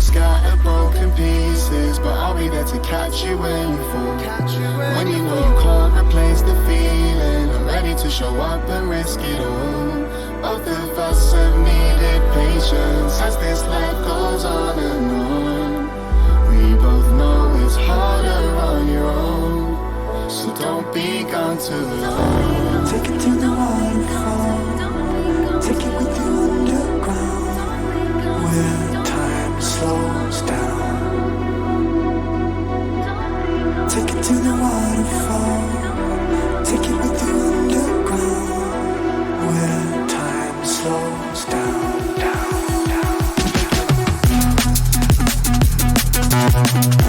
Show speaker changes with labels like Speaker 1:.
Speaker 1: scatter broken pieces, but I'll be there to catch you when you fall. When you know you can't replace the feeling, I'm ready to show up and risk it all. Both of us have needed patience as this life goes on and on. We both know it's harder on your own, so don't be gone too long.
Speaker 2: Take it to the waterfall, take it with you underground, where time slows down. Take it to the waterfall, take it with you underground, where time slows down, down, down.